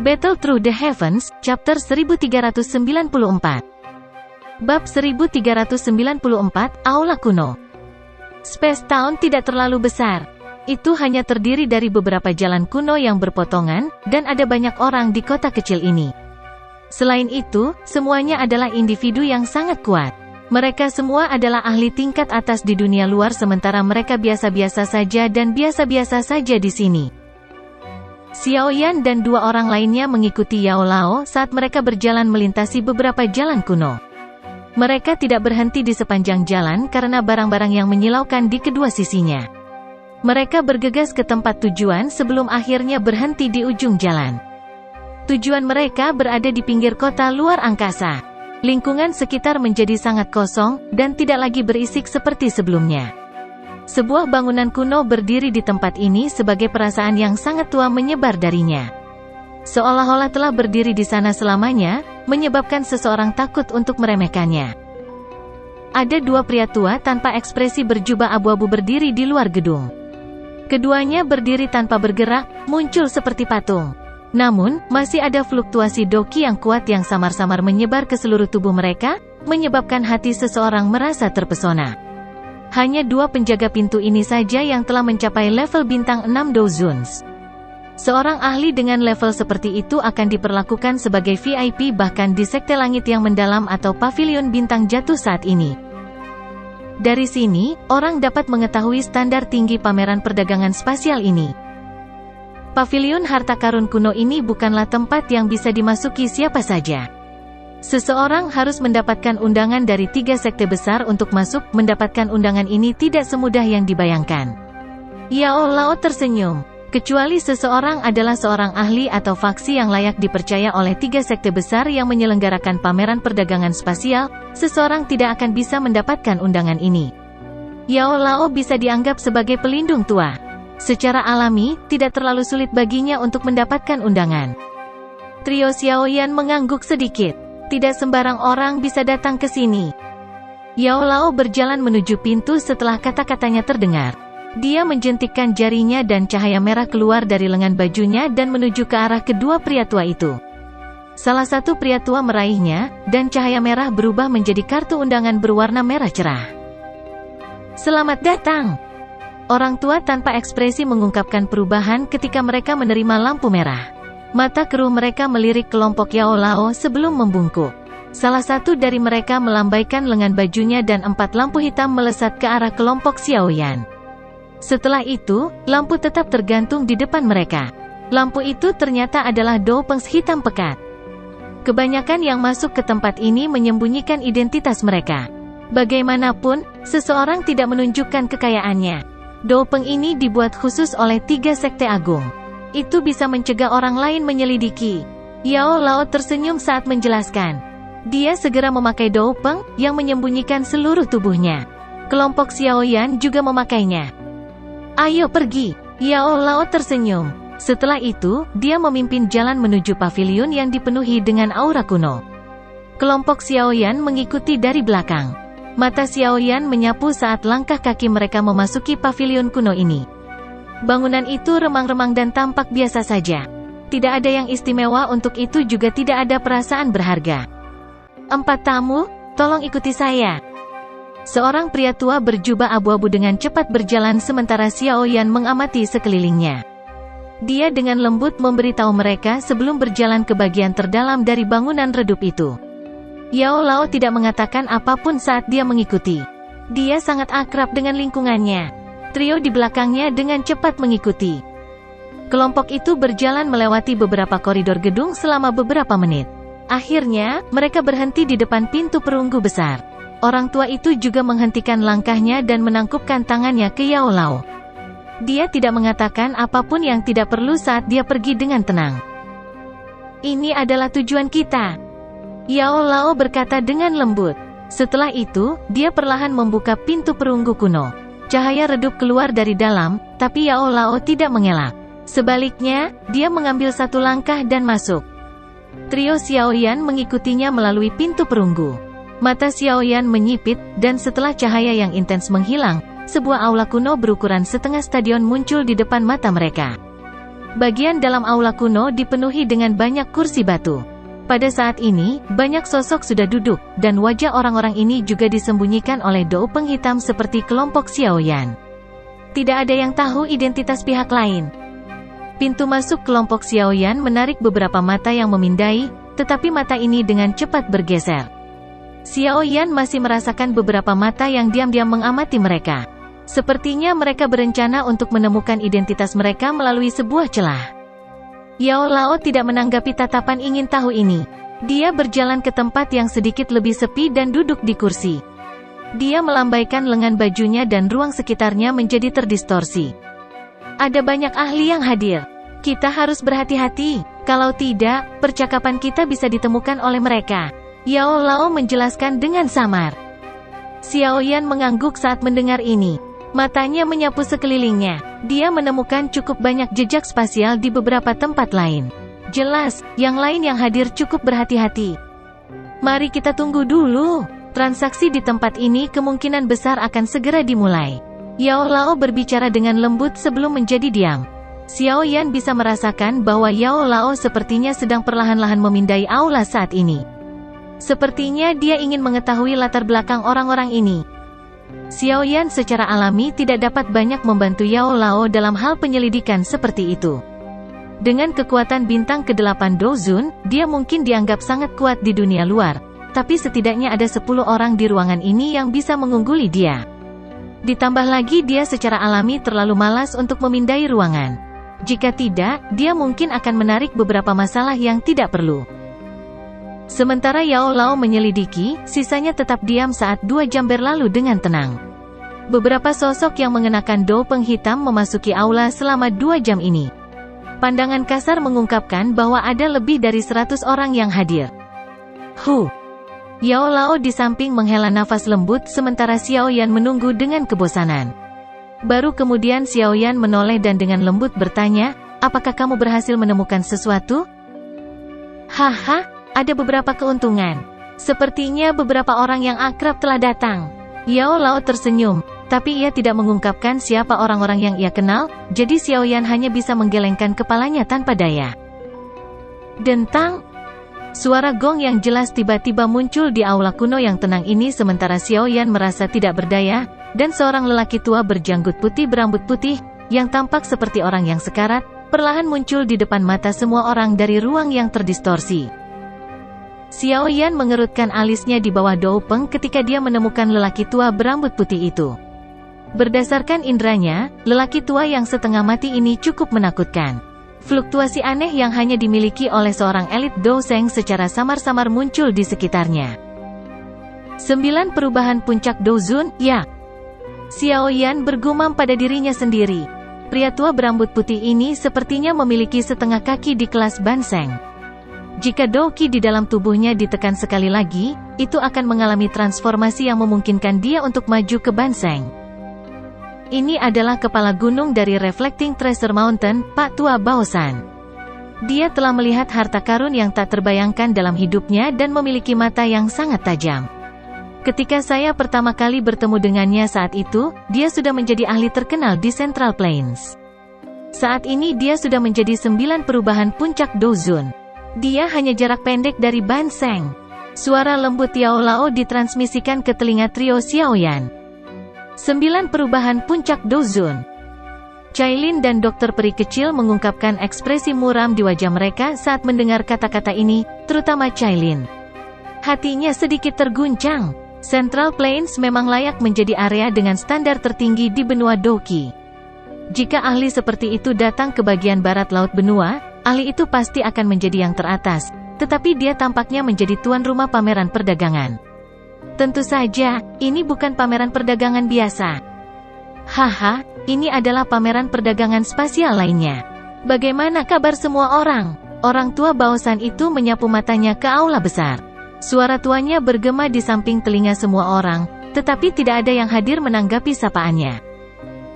Battle Through the Heavens, Chapter 1394. Bab 1394, Aula Kuno. Space Town tidak terlalu besar. Itu hanya terdiri dari beberapa jalan kuno yang berpotongan, dan ada banyak orang di kota kecil ini. Selain itu, semuanya adalah individu yang sangat kuat. Mereka semua adalah ahli tingkat atas di dunia luar sementara mereka biasa-biasa saja dan biasa-biasa saja di sini. Xiao Yan dan dua orang lainnya mengikuti Yao Lao saat mereka berjalan melintasi beberapa jalan kuno. Mereka tidak berhenti di sepanjang jalan karena barang-barang yang menyilaukan di kedua sisinya. Mereka bergegas ke tempat tujuan sebelum akhirnya berhenti di ujung jalan. Tujuan mereka berada di pinggir kota luar angkasa. Lingkungan sekitar menjadi sangat kosong, dan tidak lagi berisik seperti sebelumnya. Sebuah bangunan kuno berdiri di tempat ini sebagai perasaan yang sangat tua menyebar darinya. Seolah-olah telah berdiri di sana selamanya, menyebabkan seseorang takut untuk meremehkannya. Ada dua pria tua tanpa ekspresi berjubah abu-abu berdiri di luar gedung. Keduanya berdiri tanpa bergerak, muncul seperti patung. Namun, masih ada fluktuasi doki yang kuat yang samar-samar menyebar ke seluruh tubuh mereka, menyebabkan hati seseorang merasa terpesona. Hanya dua penjaga pintu ini saja yang telah mencapai level bintang 6 Dozuns. Seorang ahli dengan level seperti itu akan diperlakukan sebagai VIP bahkan di sekte langit yang mendalam atau pavilion bintang jatuh saat ini. Dari sini, orang dapat mengetahui standar tinggi pameran perdagangan spasial ini. Pavilion harta karun kuno ini bukanlah tempat yang bisa dimasuki siapa saja. Seseorang harus mendapatkan undangan dari 3 sekte besar untuk masuk. Mendapatkan undangan ini tidak semudah yang dibayangkan. Yao Lao tersenyum. Kecuali seseorang adalah seorang ahli atau faksi yang layak dipercaya oleh 3 sekte besar yang menyelenggarakan pameran perdagangan spasial, seseorang tidak akan bisa mendapatkan undangan ini. Yao Lao bisa dianggap sebagai pelindung tua. Secara alami, tidak terlalu sulit baginya untuk mendapatkan undangan. Trio Xiao Yan mengangguk sedikit. Tidak sembarang orang bisa datang ke sini. Yao Lao berjalan menuju pintu setelah kata-katanya terdengar. Dia menjentikkan jarinya dan cahaya merah keluar dari lengan bajunya dan menuju ke arah kedua pria tua itu. Salah satu pria tua meraihnya, dan cahaya merah berubah menjadi kartu undangan berwarna merah cerah. Selamat datang! Orang tua tanpa ekspresi mengungkapkan perubahan ketika mereka menerima lampu merah. Mata keruh mereka melirik kelompok Yao Lao sebelum membungkuk. Salah satu dari mereka melambaikan lengan bajunya dan 4 lampu hitam melesat ke arah kelompok Xiao Yan. Setelah itu, lampu tetap tergantung di depan mereka. Lampu itu ternyata adalah doupengs hitam pekat. Kebanyakan yang masuk ke tempat ini menyembunyikan identitas mereka. Bagaimanapun, seseorang tidak menunjukkan kekayaannya. Doupeng ini dibuat khusus oleh 3 sekte agung. Itu bisa mencegah orang lain menyelidiki. Yao Lao tersenyum saat menjelaskan. Dia segera memakai doupeng, yang menyembunyikan seluruh tubuhnya. Kelompok Xiao Yan juga memakainya. Ayo pergi, Yao Lao tersenyum. Setelah itu, dia memimpin jalan menuju pavilion yang dipenuhi dengan aura kuno. Kelompok Xiao Yan mengikuti dari belakang. Mata Xiao Yan menyapu saat langkah kaki mereka memasuki pavilion kuno ini. Bangunan itu remang-remang dan tampak biasa saja. Tidak ada yang istimewa, untuk itu juga tidak ada perasaan berharga. 4 tamu, tolong ikuti saya. Seorang pria tua berjubah abu-abu dengan cepat berjalan sementara Xiao Yan mengamati sekelilingnya. Dia dengan lembut memberitahu mereka sebelum berjalan ke bagian terdalam dari bangunan redup itu. Yao Lao tidak mengatakan apapun saat dia mengikuti. Dia sangat akrab dengan lingkungannya. Trio di belakangnya dengan cepat mengikuti. Kelompok itu berjalan melewati beberapa koridor gedung selama beberapa menit. Akhirnya, mereka berhenti di depan pintu perunggu besar. Orang tua itu juga menghentikan langkahnya dan menangkupkan tangannya ke Yao Lao. Dia tidak mengatakan apapun yang tidak perlu saat dia pergi dengan tenang. Ini adalah tujuan kita. Yao Lao berkata dengan lembut. Setelah itu, dia perlahan membuka pintu perunggu kuno. Cahaya redup keluar dari dalam, tapi Yao Lao tidak mengelak. Sebaliknya, dia mengambil 1 langkah dan masuk. Trio Xiao Yan mengikutinya melalui pintu perunggu. Mata Xiao Yan menyipit, dan setelah cahaya yang intens menghilang, sebuah aula kuno berukuran setengah stadion muncul di depan mata mereka. Bagian dalam aula kuno dipenuhi dengan banyak kursi batu. Pada saat ini, banyak sosok sudah duduk, dan wajah orang-orang ini juga disembunyikan oleh dou penghitam seperti kelompok Xiaoyan. Tidak ada yang tahu identitas pihak lain. Pintu masuk kelompok Xiaoyan menarik beberapa mata yang memindai, tetapi mata ini dengan cepat bergeser. Xiaoyan masih merasakan beberapa mata yang diam-diam mengamati mereka. Sepertinya mereka berencana untuk menemukan identitas mereka melalui sebuah celah. Yao Lao tidak menanggapi tatapan ingin tahu ini. Dia berjalan ke tempat yang sedikit lebih sepi dan duduk di kursi. Dia melambaikan lengan bajunya dan ruang sekitarnya menjadi terdistorsi. Ada banyak ahli yang hadir. Kita harus berhati-hati, kalau tidak, percakapan kita bisa ditemukan oleh mereka. Yao Lao menjelaskan dengan samar. Xiaoyan mengangguk saat mendengar ini. Matanya menyapu sekelilingnya. Dia menemukan cukup banyak jejak spasial di beberapa tempat lain. Jelas, yang lain yang hadir cukup berhati-hati. Mari kita tunggu dulu. Transaksi di tempat ini kemungkinan besar akan segera dimulai. Yao Lao berbicara dengan lembut sebelum menjadi diam. Xiaoyan bisa merasakan bahwa Yao Lao sepertinya sedang perlahan-lahan memindai aula saat ini. Sepertinya dia ingin mengetahui latar belakang orang-orang ini. Xiaoyan secara alami tidak dapat banyak membantu Yao Lao dalam hal penyelidikan seperti itu. Dengan kekuatan bintang ke-8 Dozun, dia mungkin dianggap sangat kuat di dunia luar, tapi setidaknya ada 10 orang di ruangan ini yang bisa mengungguli dia. Ditambah lagi dia secara alami terlalu malas untuk memindai ruangan. Jika tidak, dia mungkin akan menarik beberapa masalah yang tidak perlu. Sementara Yao Lao menyelidiki, sisanya tetap diam saat 2 jam berlalu dengan tenang. Beberapa sosok yang mengenakan dou penghitam memasuki aula selama 2 jam ini. Pandangan kasar mengungkapkan bahwa ada lebih dari 100 orang yang hadir. Yao Lao di samping menghela nafas lembut sementara Xiaoyan menunggu dengan kebosanan. Baru kemudian Xiaoyan menoleh dan dengan lembut bertanya, apakah kamu berhasil menemukan sesuatu? Haha. Ada beberapa keuntungan. Sepertinya beberapa orang yang akrab telah datang. Yao Lao tersenyum, tapi ia tidak mengungkapkan siapa orang-orang yang ia kenal, jadi Xiaoyan hanya bisa menggelengkan kepalanya tanpa daya. Dentang! Suara gong yang jelas tiba-tiba muncul di aula kuno yang tenang ini sementara Xiaoyan merasa tidak berdaya, dan seorang lelaki tua berjanggut putih berambut putih, yang tampak seperti orang yang sekarat, perlahan muncul di depan mata semua orang dari ruang yang terdistorsi. Xiaoyan mengerutkan alisnya di bawah dou peng ketika dia menemukan lelaki tua berambut putih itu. Berdasarkan indranya, lelaki tua yang setengah mati ini cukup menakutkan. Fluktuasi aneh yang hanya dimiliki oleh seorang elit Douzeng secara samar-samar muncul di sekitarnya. 9 perubahan puncak Dozun, ya. Xiaoyan bergumam pada dirinya sendiri. Pria tua berambut putih ini sepertinya memiliki setengah kaki di kelas Banseng. Jika Douqi di dalam tubuhnya ditekan sekali lagi, itu akan mengalami transformasi yang memungkinkan dia untuk maju ke Banseng. Ini adalah kepala gunung dari Reflecting Treasure Mountain, Pak Tua Baosan. Dia telah melihat harta karun yang tak terbayangkan dalam hidupnya dan memiliki mata yang sangat tajam. Ketika saya pertama kali bertemu dengannya saat itu, dia sudah menjadi ahli terkenal di Central Plains. Saat ini dia sudah menjadi 9 perubahan puncak Dozun. Dia hanya jarak pendek dari Banseng. Suara lembut Yao Lao ditransmisikan ke telinga trio Xiaoyan. 9 perubahan puncak Dozun. Cailin dan dokter peri kecil mengungkapkan ekspresi muram di wajah mereka saat mendengar kata-kata ini, terutama Cailin. Hatinya sedikit terguncang. Central Plains memang layak menjadi area dengan standar tertinggi di benua Douqi. Jika ahli seperti itu datang ke bagian barat laut benua, ahli itu pasti akan menjadi yang teratas, tetapi dia tampaknya menjadi tuan rumah pameran perdagangan. Tentu saja, ini bukan pameran perdagangan biasa. Haha, ini adalah pameran perdagangan spasial lainnya. Bagaimana kabar semua orang? Orang tua Baosan itu menyapu matanya ke aula besar. Suara tuanya bergema di samping telinga semua orang, tetapi tidak ada yang hadir menanggapi sapaannya.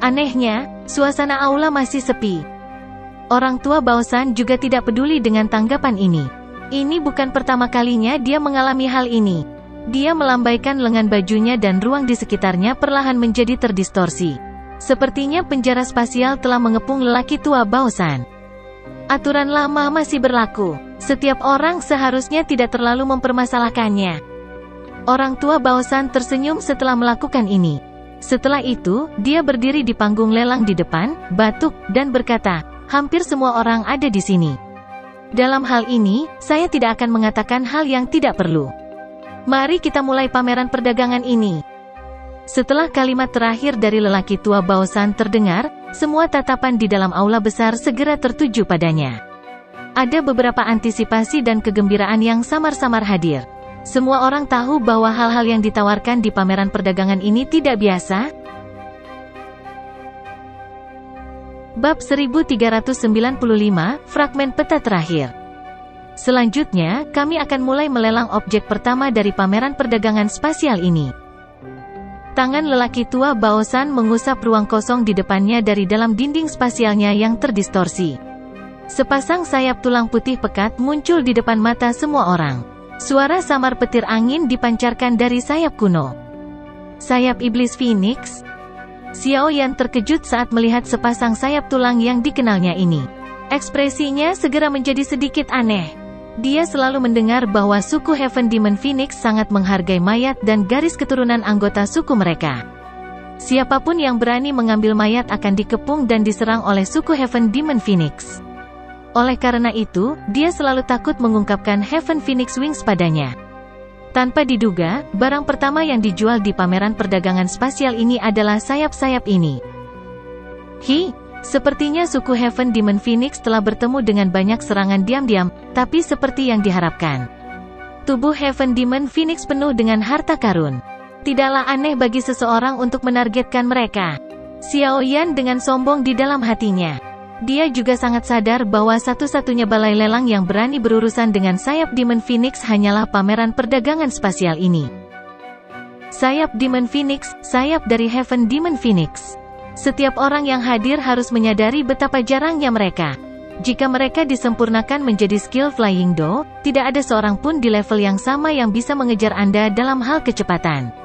Anehnya, suasana aula masih sepi. Orang tua Baosan juga tidak peduli dengan tanggapan ini. Ini bukan pertama kalinya dia mengalami hal ini. Dia melambaikan lengan bajunya dan ruang di sekitarnya perlahan menjadi terdistorsi. Sepertinya penjara spasial telah mengepung lelaki tua Baosan. Aturan lama masih berlaku. Setiap orang seharusnya tidak terlalu mempermasalahkannya. Orang tua Baosan tersenyum setelah melakukan ini. Setelah itu, dia berdiri di panggung lelang di depan, batuk, dan berkata, hampir semua orang ada di sini. Dalam hal ini, saya tidak akan mengatakan hal yang tidak perlu. Mari kita mulai pameran perdagangan ini. Setelah kalimat terakhir dari lelaki tua Baosan terdengar, semua tatapan di dalam aula besar segera tertuju padanya. Ada beberapa antisipasi dan kegembiraan yang samar-samar hadir. Semua orang tahu bahwa hal-hal yang ditawarkan di pameran perdagangan ini tidak biasa. Bab 1395, Fragmen Peta Terakhir. Selanjutnya, kami akan mulai melelang objek pertama dari pameran perdagangan spasial ini. Tangan lelaki tua Baosan mengusap ruang kosong di depannya dari dalam dinding spasialnya yang terdistorsi. Sepasang sayap tulang putih pekat muncul di depan mata semua orang. Suara samar petir angin dipancarkan dari sayap kuno. Sayap iblis Phoenix? Xiao Yan terkejut saat melihat sepasang sayap tulang yang dikenalnya ini. Ekspresinya segera menjadi sedikit aneh. Dia selalu mendengar bahwa suku Heaven Demon Phoenix sangat menghargai mayat dan garis keturunan anggota suku mereka. Siapapun yang berani mengambil mayat akan dikepung dan diserang oleh suku Heaven Demon Phoenix. Oleh karena itu, dia selalu takut mengungkapkan Heaven Phoenix Wings padanya. Tanpa diduga, barang pertama yang dijual di pameran perdagangan spasial ini adalah sayap-sayap ini. Sepertinya suku Heaven Demon Phoenix telah bertemu dengan banyak serangan diam-diam, tapi seperti yang diharapkan. Tubuh Heaven Demon Phoenix penuh dengan harta karun. Tidaklah aneh bagi seseorang untuk menargetkan mereka. Xiao Yan dengan sombong di dalam hatinya. Dia juga sangat sadar bahwa satu-satunya balai lelang yang berani berurusan dengan sayap Demon Phoenix hanyalah pameran perdagangan spasial ini. Sayap Demon Phoenix, sayap dari Heaven Demon Phoenix. Setiap orang yang hadir harus menyadari betapa jarangnya mereka. Jika mereka disempurnakan menjadi skill Flying Do, tidak ada seorang pun di level yang sama yang bisa mengejar Anda dalam hal kecepatan.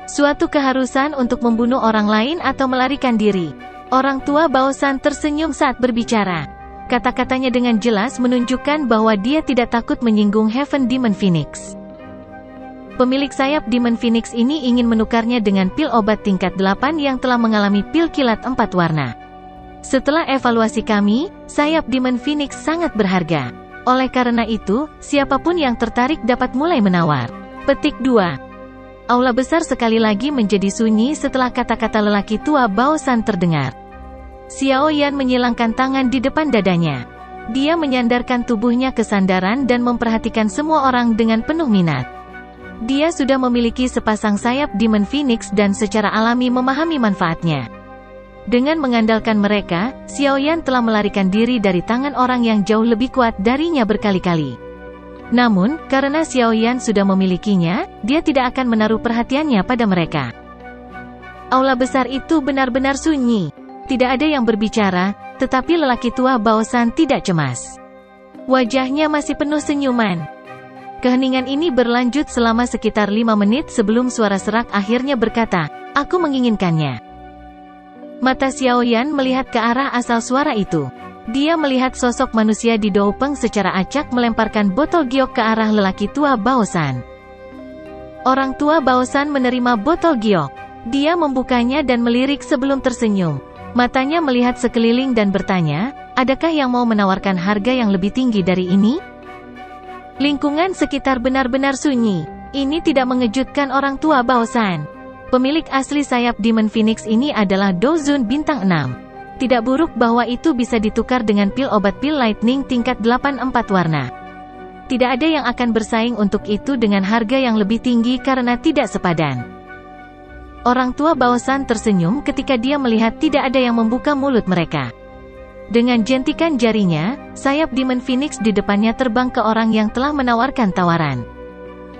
Suatu keharusan untuk membunuh orang lain atau melarikan diri. Orang tua Baosan tersenyum saat berbicara. Kata-katanya dengan jelas menunjukkan bahwa dia tidak takut menyinggung Heaven Demon Phoenix. Pemilik sayap Demon Phoenix ini ingin menukarnya dengan pil obat tingkat 8 yang telah mengalami pil kilat 4 warna. Setelah evaluasi kami, sayap Demon Phoenix sangat berharga. Oleh karena itu, siapapun yang tertarik dapat mulai menawar. Petik 2. Aula besar sekali lagi menjadi sunyi setelah kata-kata lelaki tua Baosan terdengar. Xiao Yan menyilangkan tangan di depan dadanya. Dia menyandarkan tubuhnya ke sandaran dan memperhatikan semua orang dengan penuh minat. Dia sudah memiliki sepasang sayap Demon Phoenix dan secara alami memahami manfaatnya. Dengan mengandalkan mereka, Xiao Yan telah melarikan diri dari tangan orang yang jauh lebih kuat darinya berkali-kali. Namun, karena Xiao Yan sudah memilikinya, dia tidak akan menaruh perhatiannya pada mereka. Aula besar itu benar-benar sunyi. Tidak ada yang berbicara, tetapi lelaki tua Baosan tidak cemas. Wajahnya masih penuh senyuman. Keheningan ini berlanjut selama sekitar 5 menit sebelum suara serak akhirnya berkata, aku menginginkannya. Mata Xiao Yan melihat ke arah asal suara itu. Dia melihat sosok manusia di Doupeng secara acak melemparkan botol giok ke arah lelaki tua Baosan. Orang tua Baosan menerima botol giok. Dia membukanya dan melirik sebelum tersenyum. Matanya melihat sekeliling dan bertanya, adakah yang mau menawarkan harga yang lebih tinggi dari ini? Lingkungan sekitar benar-benar sunyi. Ini tidak mengejutkan orang tua Baosan. Pemilik asli sayap Demon Phoenix ini adalah Dozun bintang 6. Tidak buruk bahwa itu bisa ditukar dengan pil obat pil lightning tingkat 8 4 warna. Tidak ada yang akan bersaing untuk itu dengan harga yang lebih tinggi karena tidak sepadan. Orang tua Baosan tersenyum ketika dia melihat tidak ada yang membuka mulut mereka. Dengan jentikan jarinya, sayap Demon Phoenix di depannya terbang ke orang yang telah menawarkan tawaran.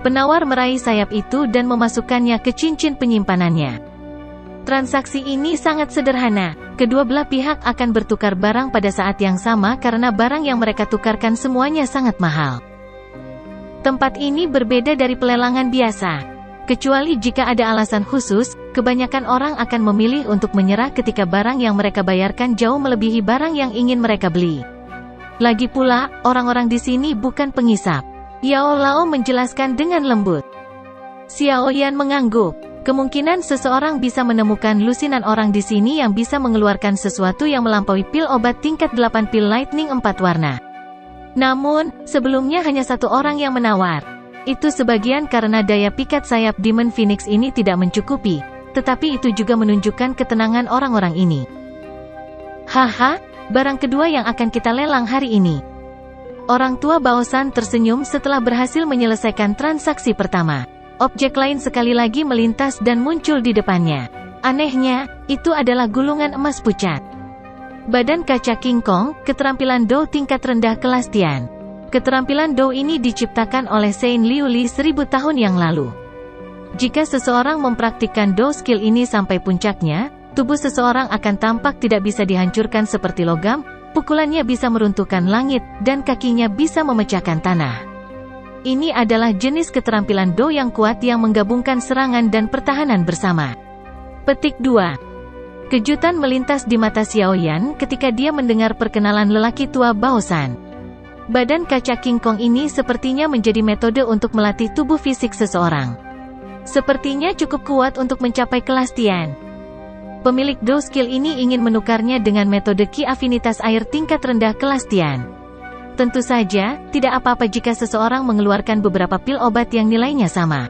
Penawar meraih sayap itu dan memasukkannya ke cincin penyimpanannya. Transaksi ini sangat sederhana. Kedua belah pihak akan bertukar barang pada saat yang sama karena barang yang mereka tukarkan semuanya sangat mahal. Tempat ini berbeda dari pelelangan biasa. Kecuali jika ada alasan khusus, kebanyakan orang akan memilih untuk menyerah ketika barang yang mereka bayarkan jauh melebihi barang yang ingin mereka beli. Lagi pula, orang-orang di sini bukan pengisap. Yao Lao menjelaskan dengan lembut. Xiao Yan mengangguk. Kemungkinan seseorang bisa menemukan lusinan orang di sini yang bisa mengeluarkan sesuatu yang melampaui pil obat tingkat 8 pil lightning 4 warna. Namun, sebelumnya hanya satu orang yang menawar. Itu sebagian karena daya pikat sayap Demon Phoenix ini tidak mencukupi, tetapi itu juga menunjukkan ketenangan orang-orang ini. Haha, barang kedua yang akan kita lelang hari ini. Orang tua Baosan tersenyum setelah berhasil menyelesaikan transaksi pertama. Objek lain sekali lagi melintas dan muncul di depannya. Anehnya, itu adalah gulungan emas pucat. Badan kaca King Kong, keterampilan Dou tingkat rendah kelas Tian. Keterampilan Dou ini diciptakan oleh Saint Liu Li 1000 tahun yang lalu. Jika seseorang mempraktikkan Dou skill ini sampai puncaknya, tubuh seseorang akan tampak tidak bisa dihancurkan seperti logam, pukulannya bisa meruntuhkan langit, dan kakinya bisa memecahkan tanah. Ini adalah jenis keterampilan Dou yang kuat yang menggabungkan serangan dan pertahanan bersama. Petik 2. Kejutan melintas di mata Xiao Yan ketika dia mendengar perkenalan lelaki tua Baosan. Badan kaca King Kong ini sepertinya menjadi metode untuk melatih tubuh fisik seseorang. Sepertinya cukup kuat untuk mencapai kelas Tian. Pemilik Dou skill ini ingin menukarnya dengan metode Ki afinitas air tingkat rendah kelas Tian. Tentu saja, tidak apa-apa jika seseorang mengeluarkan beberapa pil obat yang nilainya sama.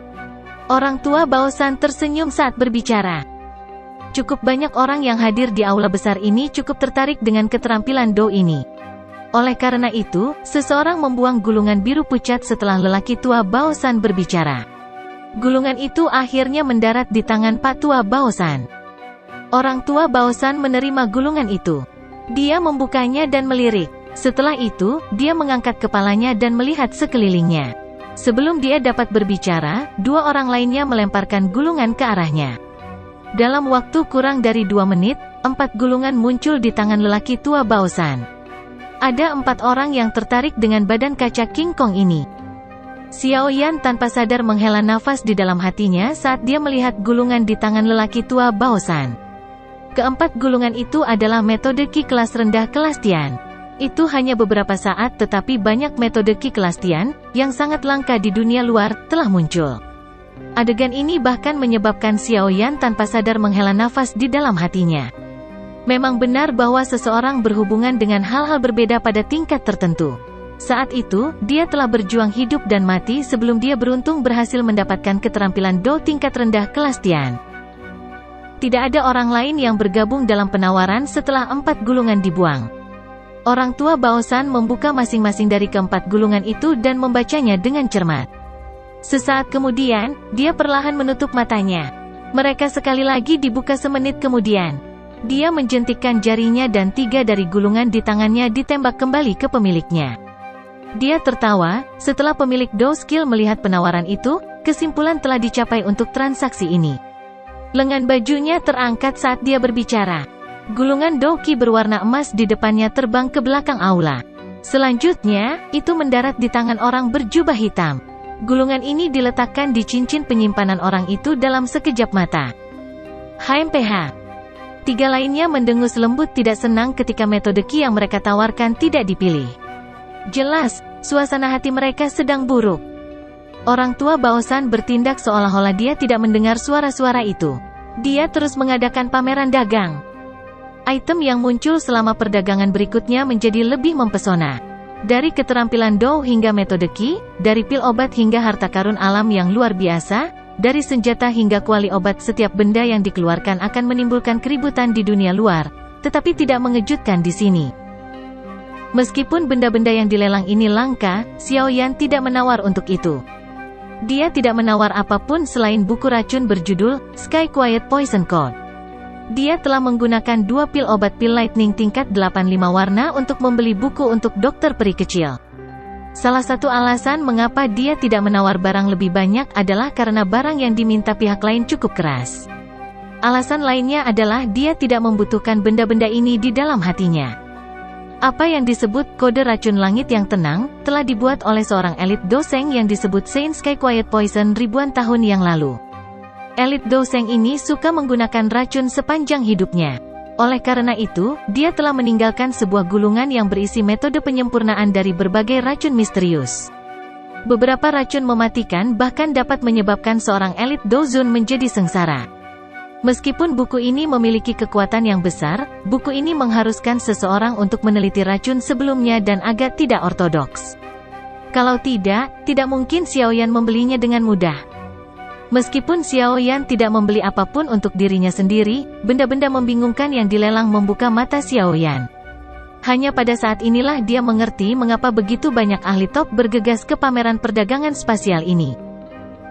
Orang tua Baosan tersenyum saat berbicara. Cukup banyak orang yang hadir di aula besar ini cukup tertarik dengan keterampilan Dou ini. Oleh karena itu, seseorang membuang gulungan biru pucat setelah lelaki tua Baosan berbicara. Gulungan itu akhirnya mendarat di tangan Pak Tua Baosan. Orang tua Baosan menerima gulungan itu. Dia membukanya dan melirik. Setelah itu, dia mengangkat kepalanya dan melihat sekelilingnya. Sebelum dia dapat berbicara, dua orang lainnya melemparkan gulungan ke arahnya. Dalam waktu kurang dari 2 menit, 4 gulungan muncul di tangan lelaki tua Baosan. Ada 4 orang yang tertarik dengan badan kaca King Kong ini. Xiao Yan tanpa sadar menghela nafas di dalam hatinya saat dia melihat gulungan di tangan lelaki tua Baosan. Keempat gulungan itu adalah metode Ki kelas rendah kelas Tian. Itu hanya beberapa saat tetapi banyak metode Ki kelas Tian, yang sangat langka di dunia luar, telah muncul. Adegan ini bahkan menyebabkan Xiao Yan tanpa sadar menghela nafas di dalam hatinya. Memang benar bahwa seseorang berhubungan dengan hal-hal berbeda pada tingkat tertentu. Saat itu, dia telah berjuang hidup dan mati sebelum dia beruntung berhasil mendapatkan keterampilan Dou tingkat rendah kelas Tian. Tidak ada orang lain yang bergabung dalam penawaran setelah 4 gulungan dibuang. Orang tua Baosan membuka masing-masing dari keempat gulungan itu dan membacanya dengan cermat. Sesaat kemudian, dia perlahan menutup matanya. Mereka sekali lagi dibuka semenit kemudian. Dia menjentikkan jarinya dan 3 dari gulungan di tangannya ditembak kembali ke pemiliknya. Dia tertawa, setelah pemilik Dou skill melihat penawaran itu, kesimpulan telah dicapai untuk transaksi ini. Lengan bajunya terangkat saat dia berbicara. Gulungan Dou Ki berwarna emas di depannya terbang ke belakang aula. Selanjutnya, itu mendarat di tangan orang berjubah hitam. Gulungan ini diletakkan di cincin penyimpanan orang itu dalam sekejap mata. HMPH. 3 lainnya mendengus lembut tidak senang ketika metode Ki yang mereka tawarkan tidak dipilih. Jelas, suasana hati mereka sedang buruk. Orang tua Baosan bertindak seolah-olah dia tidak mendengar suara-suara itu. Dia terus mengadakan pameran dagang. Item yang muncul selama perdagangan berikutnya menjadi lebih mempesona. Dari keterampilan Dou hingga metode Ki, dari pil obat hingga harta karun alam yang luar biasa, dari senjata hingga kuali obat, setiap benda yang dikeluarkan akan menimbulkan keributan di dunia luar, tetapi tidak mengejutkan di sini. Meskipun benda-benda yang dilelang ini langka, Xiao Yan tidak menawar untuk itu. Dia tidak menawar apapun selain buku racun berjudul Sky Quiet Poison Code. Dia telah menggunakan 2 pil obat pil lightning tingkat 85 warna untuk membeli buku untuk dokter peri kecil. Salah satu alasan mengapa dia tidak menawar barang lebih banyak adalah karena barang yang diminta pihak lain cukup keras. Alasan lainnya adalah dia tidak membutuhkan benda-benda ini di dalam hatinya. Apa yang disebut kode racun langit yang tenang, telah dibuat oleh seorang elit doseng yang disebut Saint Sky Quiet Poison ribuan tahun yang lalu. Elit doseng ini suka menggunakan racun sepanjang hidupnya. Oleh karena itu, dia telah meninggalkan sebuah gulungan yang berisi metode penyempurnaan dari berbagai racun misterius. Beberapa racun mematikan bahkan dapat menyebabkan seorang elit Dozun menjadi sengsara. Meskipun buku ini memiliki kekuatan yang besar, buku ini mengharuskan seseorang untuk meneliti racun sebelumnya dan agak tidak ortodoks. Kalau tidak mungkin Xiaoyan membelinya dengan mudah. Meskipun Xiaoyan tidak membeli apapun untuk dirinya sendiri, benda-benda membingungkan yang dilelang membuka mata Xiaoyan. Hanya pada saat inilah dia mengerti mengapa begitu banyak ahli top bergegas ke pameran perdagangan spasial ini.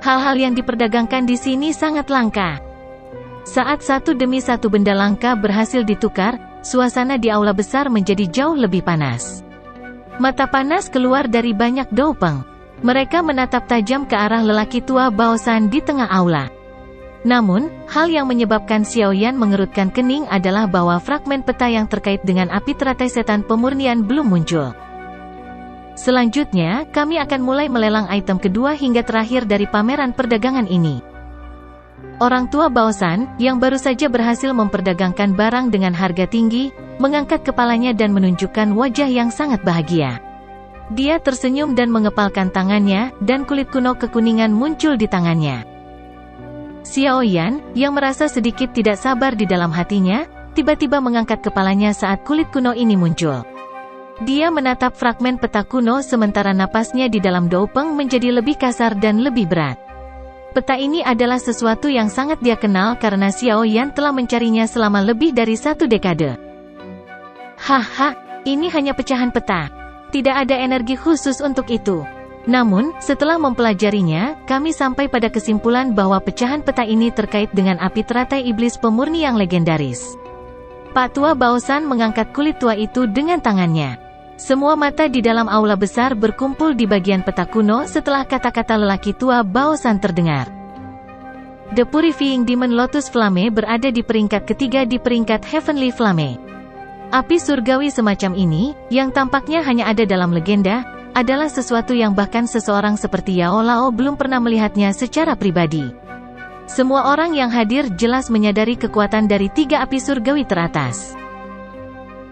Hal-hal yang diperdagangkan di sini sangat langka. Saat satu demi satu benda langka berhasil ditukar, suasana di aula besar menjadi jauh lebih panas. Mata panas keluar dari banyak Doupeng. Mereka menatap tajam ke arah lelaki tua Baosan di tengah aula. Namun, hal yang menyebabkan Xiaoyan mengerutkan kening adalah bahwa fragmen peta yang terkait dengan api teratai setan pemurnian belum muncul. Selanjutnya, kami akan mulai melelang item kedua hingga terakhir dari pameran perdagangan ini. Orang tua Baosan, yang baru saja berhasil memperdagangkan barang dengan harga tinggi, mengangkat kepalanya dan menunjukkan wajah yang sangat bahagia. Dia tersenyum dan mengepalkan tangannya, dan kulit kuno kekuningan muncul di tangannya. Xiaoyan, yang merasa sedikit tidak sabar di dalam hatinya, tiba-tiba mengangkat kepalanya saat kulit kuno ini muncul. Dia menatap fragmen peta kuno sementara napasnya di dalam Doupeng menjadi lebih kasar dan lebih berat. Peta ini adalah sesuatu yang sangat dia kenal karena Xiaoyan telah mencarinya selama lebih dari 1 dekade. Haha, ini hanya pecahan peta. Tidak ada energi khusus untuk itu. Namun, setelah mempelajarinya, kami sampai pada kesimpulan bahwa pecahan peta ini terkait dengan api teratai iblis pemurni yang legendaris. Pak Tua Baosan mengangkat kulit tua itu dengan tangannya. Semua mata di dalam aula besar berkumpul di bagian peta kuno setelah kata-kata lelaki tua Baosan terdengar. The Purifying Demon Lotus Flame berada di peringkat ketiga di peringkat Heavenly Flame. Api surgawi semacam ini, yang tampaknya hanya ada dalam legenda, adalah sesuatu yang bahkan seseorang seperti Yao Lao belum pernah melihatnya secara pribadi. Semua orang yang hadir jelas menyadari kekuatan dari 3 api surgawi teratas.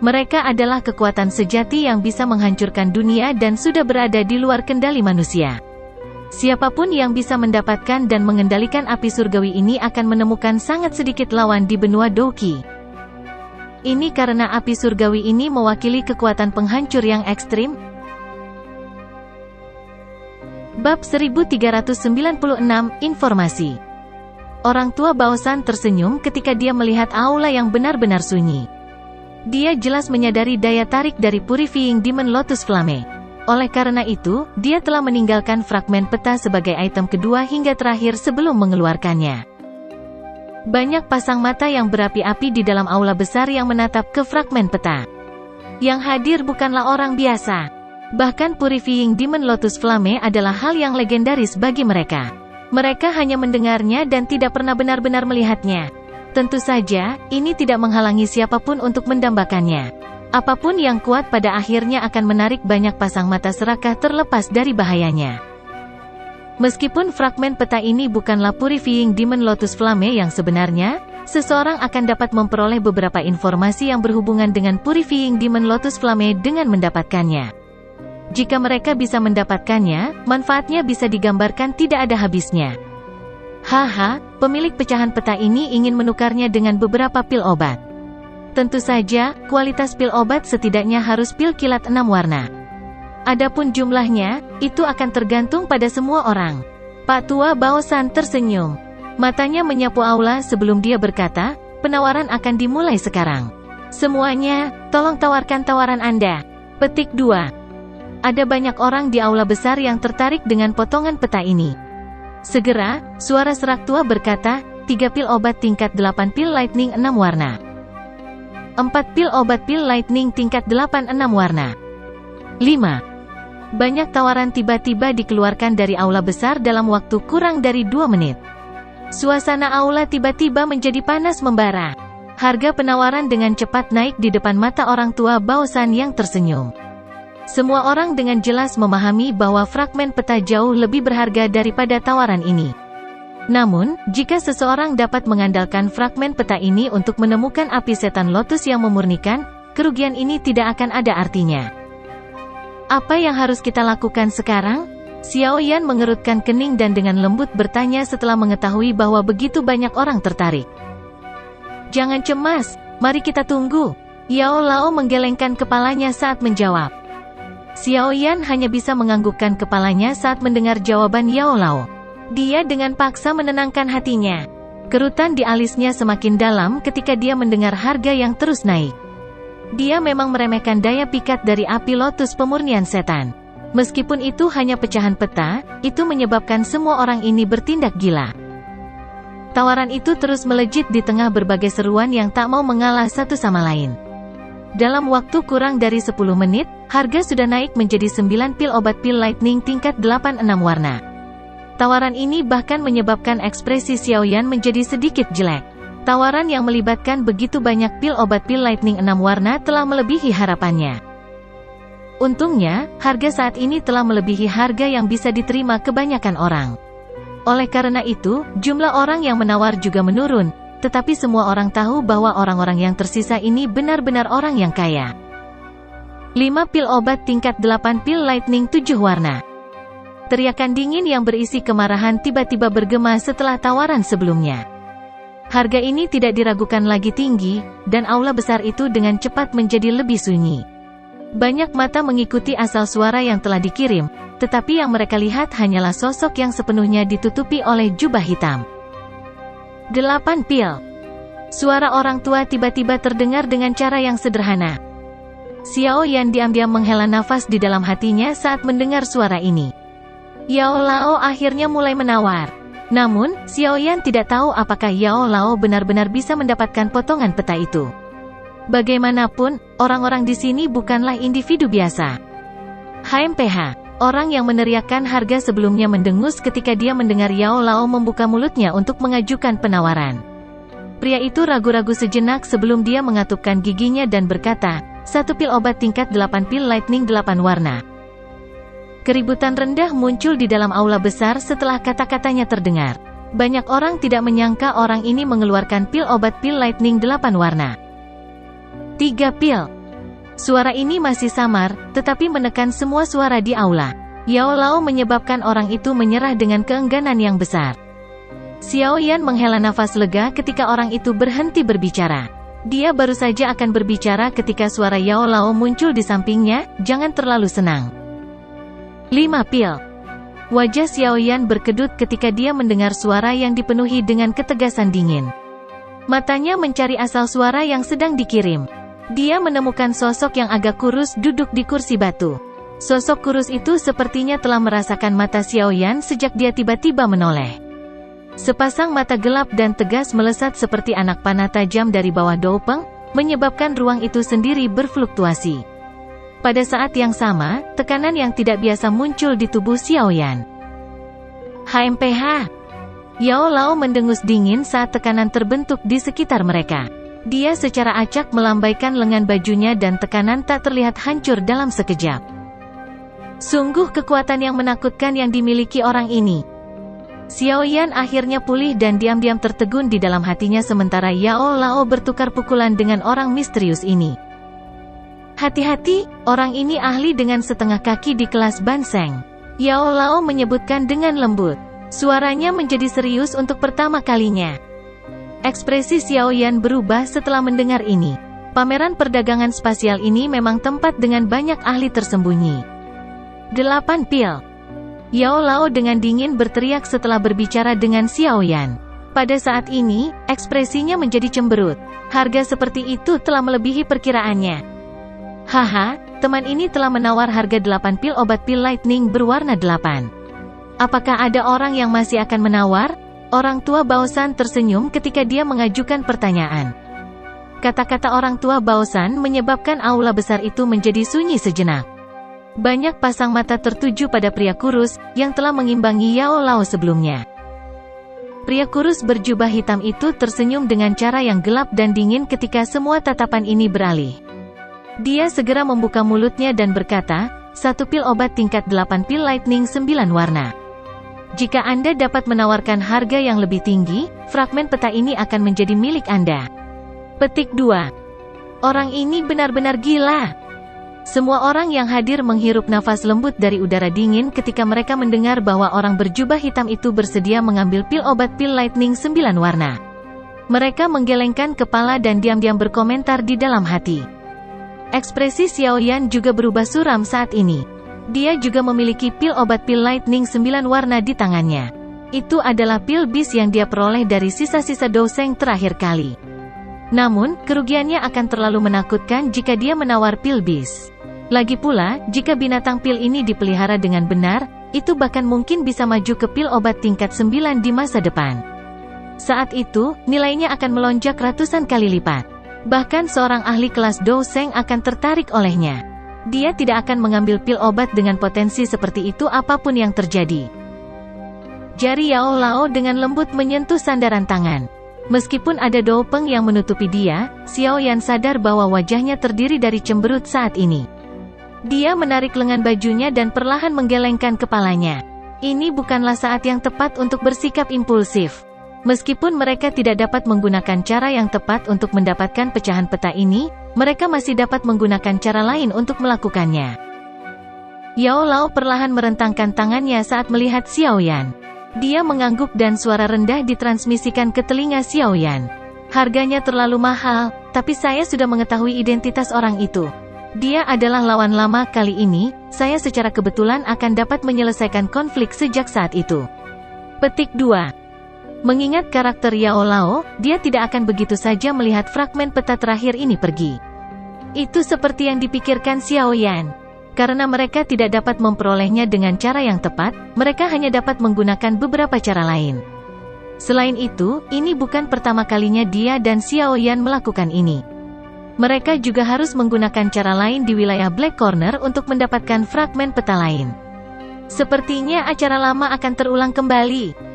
Mereka adalah kekuatan sejati yang bisa menghancurkan dunia dan sudah berada di luar kendali manusia. Siapapun yang bisa mendapatkan dan mengendalikan api surgawi ini akan menemukan sangat sedikit lawan di benua Douqi. Ini karena api surgawi ini mewakili kekuatan penghancur yang ekstrim. Bab 1396, Informasi. Orang tua Baosan tersenyum ketika dia melihat aula yang benar-benar sunyi. Dia jelas menyadari daya tarik dari Purifying Demon Lotus Flame. Oleh karena itu, dia telah meninggalkan fragmen peta sebagai item kedua hingga terakhir sebelum mengeluarkannya. Banyak pasang mata yang berapi-api di dalam aula besar yang menatap ke fragmen peta. Yang hadir bukanlah orang biasa. Bahkan Purifying Demon Lotus Flame adalah hal yang legendaris bagi mereka. Mereka hanya mendengarnya dan tidak pernah benar-benar melihatnya. Tentu saja, ini tidak menghalangi siapapun untuk mendambakannya. Apapun yang kuat pada akhirnya akan menarik banyak pasang mata serakah terlepas dari bahayanya. Meskipun fragmen peta ini bukanlah Purifying Demon Lotus Flame yang sebenarnya, seseorang akan dapat memperoleh beberapa informasi yang berhubungan dengan Purifying Demon Lotus Flame dengan mendapatkannya. Jika mereka bisa mendapatkannya, manfaatnya bisa digambarkan tidak ada habisnya. Haha, pemilik pecahan peta ini ingin menukarnya dengan beberapa pil obat. Tentu saja, kualitas pil obat setidaknya harus pil kilat 6 warna. Adapun jumlahnya, itu akan tergantung pada semua orang. Pak Tua Baosan tersenyum. Matanya menyapu aula sebelum dia berkata, penawaran akan dimulai sekarang. Semuanya, tolong tawarkan tawaran Anda. Petik 2. Ada banyak orang di aula besar yang tertarik dengan potongan peta ini. Segera, suara serak tua berkata, 3 pil obat tingkat 8 pil lightning 6 warna. 4 pil obat pil lightning tingkat 8 6 warna. 5. Banyak tawaran tiba-tiba dikeluarkan dari aula besar dalam waktu kurang dari 2 menit. Suasana aula tiba-tiba menjadi panas membara. Harga penawaran dengan cepat naik di depan mata orang tua Baosan yang tersenyum. Semua orang dengan jelas memahami bahwa fragmen peta jauh lebih berharga daripada tawaran ini. Namun, jika seseorang dapat mengandalkan fragmen peta ini untuk menemukan api setan lotus yang memurnikan, kerugian ini tidak akan ada artinya. Apa yang harus kita lakukan sekarang? Xiao Yan mengerutkan kening dan dengan lembut bertanya setelah mengetahui bahwa begitu banyak orang tertarik. Jangan cemas, mari kita tunggu. Yao Lao menggelengkan kepalanya saat menjawab. Xiao Yan hanya bisa menganggukkan kepalanya saat mendengar jawaban Yao Lao. Dia dengan paksa menenangkan hatinya. Kerutan di alisnya semakin dalam ketika dia mendengar harga yang terus naik. Dia memang meremehkan daya pikat dari api lotus pemurnian setan. Meskipun itu hanya pecahan peta, itu menyebabkan semua orang ini bertindak gila. Tawaran itu terus melejit di tengah berbagai seruan yang tak mau mengalah satu sama lain. Dalam waktu kurang dari 10 menit, harga sudah naik menjadi 9 pil obat pil lightning tingkat 86 warna. Tawaran ini bahkan menyebabkan ekspresi Xiao Yan menjadi sedikit jelek. Tawaran yang melibatkan begitu banyak pil obat pil lightning 6 warna telah melebihi harapannya. Untungnya, harga saat ini telah melebihi harga yang bisa diterima kebanyakan orang. Oleh karena itu, jumlah orang yang menawar juga menurun, tetapi semua orang tahu bahwa orang-orang yang tersisa ini benar-benar orang yang kaya. 5 pil obat tingkat 8 pil lightning 7 warna. Teriakan dingin yang berisi kemarahan tiba-tiba bergema setelah tawaran sebelumnya. Harga ini tidak diragukan lagi tinggi, dan aula besar itu dengan cepat menjadi lebih sunyi. Banyak mata mengikuti asal suara yang telah dikirim, tetapi yang mereka lihat hanyalah sosok yang sepenuhnya ditutupi oleh jubah hitam. 8 pil. Suara orang tua tiba-tiba terdengar dengan cara yang sederhana. Xiao Yan diam-diam menghela nafas di dalam hatinya saat mendengar suara ini. Yao Lao akhirnya mulai menawar. Namun, Xiao Yan tidak tahu apakah Yao Lao benar-benar bisa mendapatkan potongan peta itu. Bagaimanapun, orang-orang di sini bukanlah individu biasa. HMPH. Orang yang meneriakkan harga sebelumnya mendengus ketika dia mendengar Yao Lao membuka mulutnya untuk mengajukan penawaran. Pria itu ragu-ragu sejenak sebelum dia mengatupkan giginya dan berkata, 1 pil obat tingkat 8 pil lightning 8 warna. Keributan rendah muncul di dalam aula besar setelah kata-katanya terdengar. Banyak orang tidak menyangka orang ini mengeluarkan pil obat pil lightning 8 warna. 3 pil. Suara ini masih samar, tetapi menekan semua suara di aula. Yao Lao menyebabkan orang itu menyerah dengan keengganan yang besar. Xiao Yan menghela nafas lega ketika orang itu berhenti berbicara. Dia baru saja akan berbicara ketika suara Yao Lao muncul di sampingnya, jangan terlalu senang. 5 pil. Wajah Xiao Yan berkedut ketika dia mendengar suara yang dipenuhi dengan ketegasan dingin. Matanya mencari asal suara yang sedang dikirim. Dia menemukan sosok yang agak kurus duduk di kursi batu. Sosok kurus itu sepertinya telah merasakan mata Xiao Yan sejak dia tiba-tiba menoleh. Sepasang mata gelap dan tegas melesat seperti anak panah tajam dari bawah doupeng, menyebabkan ruang itu sendiri berfluktuasi. Pada saat yang sama, tekanan yang tidak biasa muncul di tubuh Xiao Yan. HMPH. Yao Lao mendengus dingin saat tekanan terbentuk di sekitar mereka. Dia secara acak melambaikan lengan bajunya dan tekanan tak terlihat hancur dalam sekejap. Sungguh kekuatan yang menakutkan yang dimiliki orang ini. Xiao Yan akhirnya pulih dan diam-diam tertegun di dalam hatinya sementara Yao Lao bertukar pukulan dengan orang misterius ini. Hati-hati, orang ini ahli dengan setengah kaki di kelas Banseng. Yao Lao menyebutkan dengan lembut. Suaranya menjadi serius untuk pertama kalinya. Ekspresi Xiao Yan berubah setelah mendengar ini. Pameran perdagangan spasial ini memang tempat dengan banyak ahli tersembunyi. 8 pil. Yao Lao dengan dingin berteriak setelah berbicara dengan Xiao Yan. Pada saat ini, ekspresinya menjadi cemberut. Harga seperti itu telah melebihi perkiraannya. Haha, teman ini telah menawar harga 8 pil obat pil lightning berwarna 8. Apakah ada orang yang masih akan menawar? Orang tua Baosan tersenyum ketika dia mengajukan pertanyaan. Kata-kata orang tua Baosan menyebabkan aula besar itu menjadi sunyi sejenak. Banyak pasang mata tertuju pada pria kurus, yang telah mengimbangi Yao Lao sebelumnya. Pria kurus berjubah hitam itu tersenyum dengan cara yang gelap dan dingin ketika semua tatapan ini beralih. Dia segera membuka mulutnya dan berkata, 1 pil obat tingkat 8 pil lightning 9 warna. Jika Anda dapat menawarkan harga yang lebih tinggi, fragmen peta ini akan menjadi milik Anda. Petik 2. Orang ini benar-benar gila. Semua orang yang hadir menghirup nafas lembut dari udara dingin ketika mereka mendengar bahwa orang berjubah hitam itu bersedia mengambil pil obat pil Lightning 9 warna. Mereka menggelengkan kepala dan diam-diam berkomentar di dalam hati. Ekspresi Xiao Yan juga berubah suram saat ini. Dia juga memiliki pil obat pil Lightning 9 warna di tangannya. Itu adalah pil bis yang dia peroleh dari sisa-sisa Douseng terakhir kali. Namun, kerugiannya akan terlalu menakutkan jika dia menawar pil bis. Lagi pula, jika binatang pil ini dipelihara dengan benar, itu bahkan mungkin bisa maju ke pil obat tingkat 9 di masa depan. Saat itu, nilainya akan melonjak ratusan kali lipat. Bahkan seorang ahli kelas Douseng akan tertarik olehnya. Dia tidak akan mengambil pil obat dengan potensi seperti itu apapun yang terjadi. Jari Yao Lao dengan lembut menyentuh sandaran tangan. Meskipun ada Doupeng yang menutupi dia, Xiao Yan sadar bahwa wajahnya terdiri dari cemberut saat ini. Dia menarik lengan bajunya dan perlahan menggelengkan kepalanya. Ini bukanlah saat yang tepat untuk bersikap impulsif. Meskipun mereka tidak dapat menggunakan cara yang tepat untuk mendapatkan pecahan peta ini, mereka masih dapat menggunakan cara lain untuk melakukannya. Yao Lao perlahan merentangkan tangannya saat melihat Xiao Yan. Dia mengangguk dan suara rendah ditransmisikan ke telinga Xiao Yan. Harganya terlalu mahal, tapi saya sudah mengetahui identitas orang itu. Dia adalah lawan lama kali ini, saya secara kebetulan akan dapat menyelesaikan konflik sejak saat itu. Petik 2. Mengingat karakter Yao Lao, dia tidak akan begitu saja melihat fragmen peta terakhir ini pergi. Itu seperti yang dipikirkan Xiao Yan. Karena mereka tidak dapat memperolehnya dengan cara yang tepat, mereka hanya dapat menggunakan beberapa cara lain. Selain itu, ini bukan pertama kalinya dia dan Xiao Yan melakukan ini. Mereka juga harus menggunakan cara lain di wilayah Black Corner untuk mendapatkan fragmen peta lain. Sepertinya acara lama akan terulang kembali.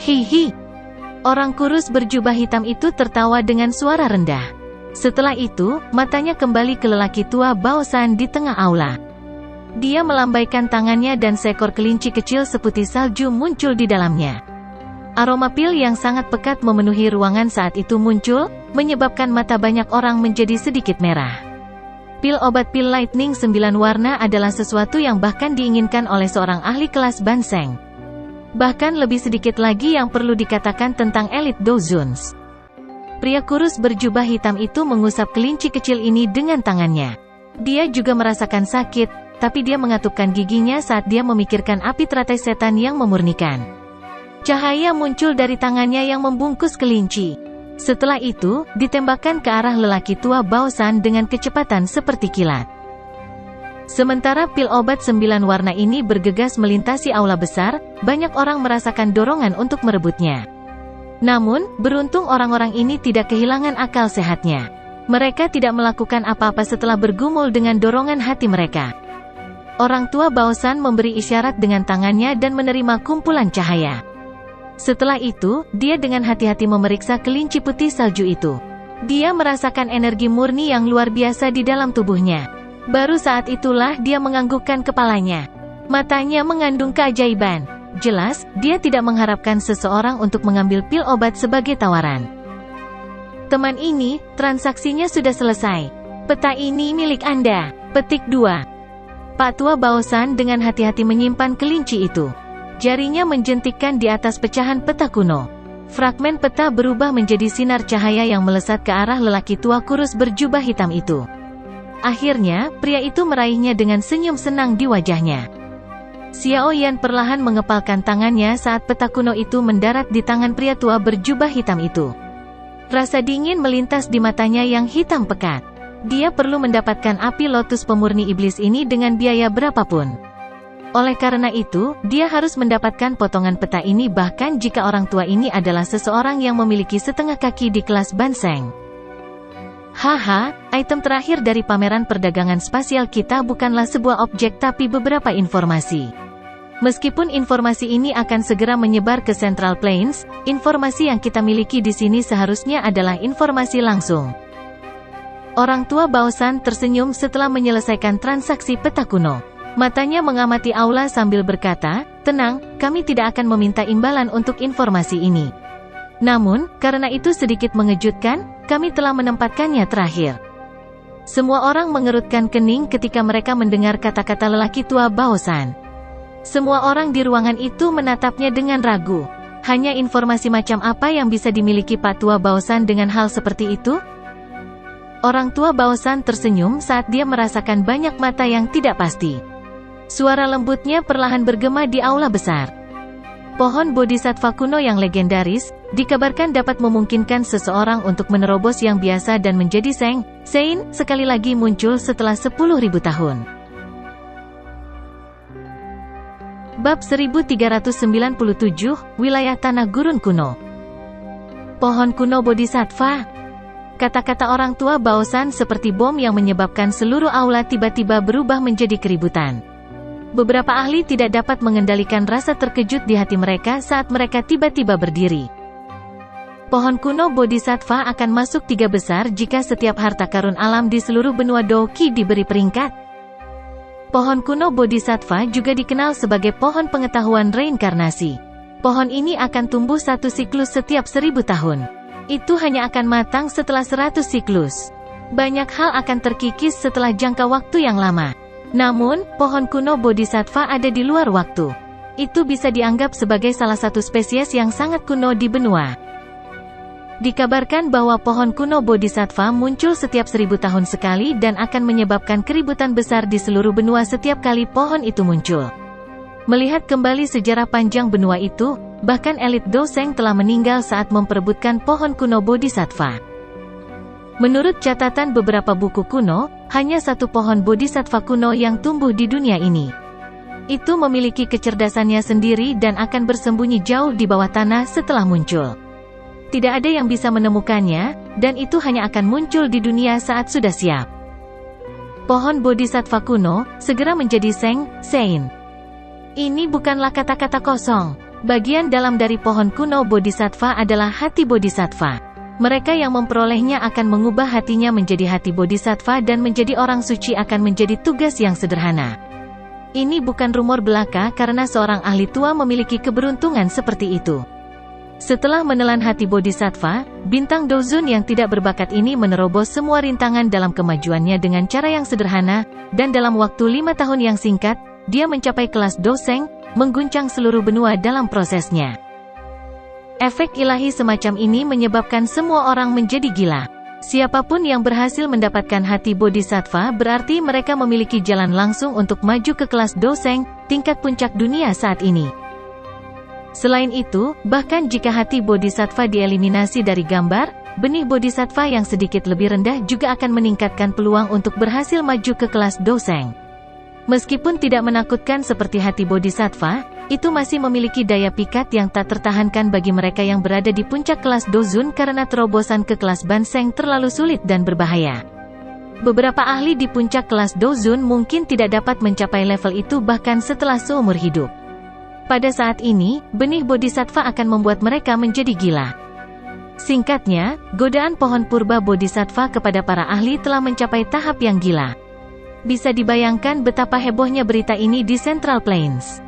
Hihi. Orang kurus berjubah hitam itu tertawa dengan suara rendah. Setelah itu, matanya kembali ke lelaki tua Bao San di tengah aula. Dia melambaikan tangannya dan seekor kelinci kecil seputih salju muncul di dalamnya. Aroma pil yang sangat pekat memenuhi ruangan saat itu muncul, menyebabkan mata banyak orang menjadi sedikit merah. Pil obat pil Lightning 9 warna adalah sesuatu yang bahkan diinginkan oleh seorang ahli kelas Banseng. Bahkan lebih sedikit lagi yang perlu dikatakan tentang elit Douzuns. Pria kurus berjubah hitam itu mengusap kelinci kecil ini dengan tangannya. Dia juga merasakan sakit, tapi dia mengatupkan giginya saat dia memikirkan api teratai setan yang memurnikan. Cahaya muncul dari tangannya yang membungkus kelinci. Setelah itu, ditembakkan ke arah lelaki tua Bao San dengan kecepatan seperti kilat. Sementara pil obat 9 warna ini bergegas melintasi aula besar, banyak orang merasakan dorongan untuk merebutnya. Namun, beruntung orang-orang ini tidak kehilangan akal sehatnya. Mereka tidak melakukan apa-apa setelah bergumul dengan dorongan hati mereka. Orang tua Bao San memberi isyarat dengan tangannya dan menerima kumpulan cahaya. Setelah itu, dia dengan hati-hati memeriksa kelinci putih salju itu. Dia merasakan energi murni yang luar biasa di dalam tubuhnya. Baru saat itulah dia menganggukkan kepalanya. Matanya mengandung keajaiban. Jelas, dia tidak mengharapkan seseorang untuk mengambil pil obat sebagai tawaran. Teman ini, transaksinya sudah selesai. Peta ini milik Anda. Petik 2. Pak Tua Bao San dengan hati-hati menyimpan kelinci itu. Jarinya menjentikkan di atas pecahan peta kuno. Fragmen peta berubah menjadi sinar cahaya yang melesat ke arah lelaki tua kurus berjubah hitam itu. Akhirnya, pria itu meraihnya dengan senyum senang di wajahnya. Xiao Yan perlahan mengepalkan tangannya saat peta kuno itu mendarat di tangan pria tua berjubah hitam itu. Rasa dingin melintas di matanya yang hitam pekat. Dia perlu mendapatkan api lotus pemurni iblis ini dengan biaya berapapun. Oleh karena itu, dia harus mendapatkan potongan peta ini bahkan jika orang tua ini adalah seseorang yang memiliki setengah kaki di kelas Banseng. Haha, item terakhir dari pameran perdagangan spasial kita bukanlah sebuah objek tapi beberapa informasi. Meskipun informasi ini akan segera menyebar ke Central Plains, informasi yang kita miliki di sini seharusnya adalah informasi langsung. Orang tua Bao San tersenyum setelah menyelesaikan transaksi peta kuno. Matanya mengamati aula sambil berkata, "Tenang, kami tidak akan meminta imbalan untuk informasi ini. Namun, karena itu sedikit mengejutkan, kami telah menempatkannya terakhir." Semua orang mengerutkan kening ketika mereka mendengar kata-kata lelaki tua Baosan. Semua orang di ruangan itu menatapnya dengan ragu. Hanya informasi macam apa yang bisa dimiliki Pak Tua Baosan dengan hal seperti itu? Orang tua Baosan tersenyum saat dia merasakan banyak mata yang tidak pasti. Suara lembutnya perlahan bergema di aula besar. Pohon bodhisattva kuno yang legendaris, dikabarkan dapat memungkinkan seseorang untuk menerobos yang biasa dan menjadi Sein, sekali lagi muncul setelah 10.000 tahun. Bab 1397, Wilayah Tanah Gurun Kuno. Pohon kuno bodhisattva. Kata-kata orang tua Baosan seperti bom yang menyebabkan seluruh aula tiba-tiba berubah menjadi keributan. Beberapa ahli tidak dapat mengendalikan rasa terkejut di hati mereka saat mereka tiba-tiba berdiri. Pohon kuno bodhisattva akan masuk 3 besar jika setiap harta karun alam di seluruh benua Doki diberi peringkat. Pohon kuno bodhisattva juga dikenal sebagai pohon pengetahuan reinkarnasi. Pohon ini akan tumbuh 1 siklus setiap 1000 tahun. Itu hanya akan matang setelah 100 siklus. Banyak hal akan terkikis setelah jangka waktu yang lama. Namun, pohon kuno bodhisattva ada di luar waktu. Itu bisa dianggap sebagai salah satu spesies yang sangat kuno di benua. Dikabarkan bahwa pohon kuno bodhisattva muncul setiap 1000 tahun sekali dan akan menyebabkan keributan besar di seluruh benua setiap kali pohon itu muncul. Melihat kembali sejarah panjang benua itu, bahkan elit Doseng telah meninggal saat memperebutkan pohon kuno bodhisattva. Menurut catatan beberapa buku kuno, hanya 1 pohon bodhisattva kuno yang tumbuh di dunia ini. Itu memiliki kecerdasannya sendiri dan akan bersembunyi jauh di bawah tanah setelah muncul. Tidak ada yang bisa menemukannya, dan itu hanya akan muncul di dunia saat sudah siap. Pohon bodhisattva kuno segera menjadi Sein. Ini bukanlah kata-kata kosong. Bagian dalam dari pohon kuno bodhisattva adalah hati bodhisattva. Mereka yang memperolehnya akan mengubah hatinya menjadi hati bodhisattva dan menjadi orang suci akan menjadi tugas yang sederhana. Ini bukan rumor belaka karena seorang ahli tua memiliki keberuntungan seperti itu. Setelah menelan hati bodhisattva, bintang Dozun yang tidak berbakat ini menerobos semua rintangan dalam kemajuannya dengan cara yang sederhana, dan dalam waktu 5 tahun yang singkat, dia mencapai kelas Doseng, mengguncang seluruh benua dalam prosesnya. Efek ilahi semacam ini menyebabkan semua orang menjadi gila. Siapapun yang berhasil mendapatkan hati bodhisattva berarti mereka memiliki jalan langsung untuk maju ke kelas Doseng, tingkat puncak dunia saat ini. Selain itu, bahkan jika hati bodhisattva dieliminasi dari gambar, benih bodhisattva yang sedikit lebih rendah juga akan meningkatkan peluang untuk berhasil maju ke kelas Doseng. Meskipun tidak menakutkan seperti hati bodhisattva, itu masih memiliki daya pikat yang tak tertahankan bagi mereka yang berada di puncak kelas Dozun karena terobosan ke kelas Banseng terlalu sulit dan berbahaya. Beberapa ahli di puncak kelas Dozun mungkin tidak dapat mencapai level itu bahkan setelah seumur hidup. Pada saat ini, benih bodhisattva akan membuat mereka menjadi gila. Singkatnya, godaan pohon purba bodhisattva kepada para ahli telah mencapai tahap yang gila. Bisa dibayangkan betapa hebohnya berita ini di Central Plains.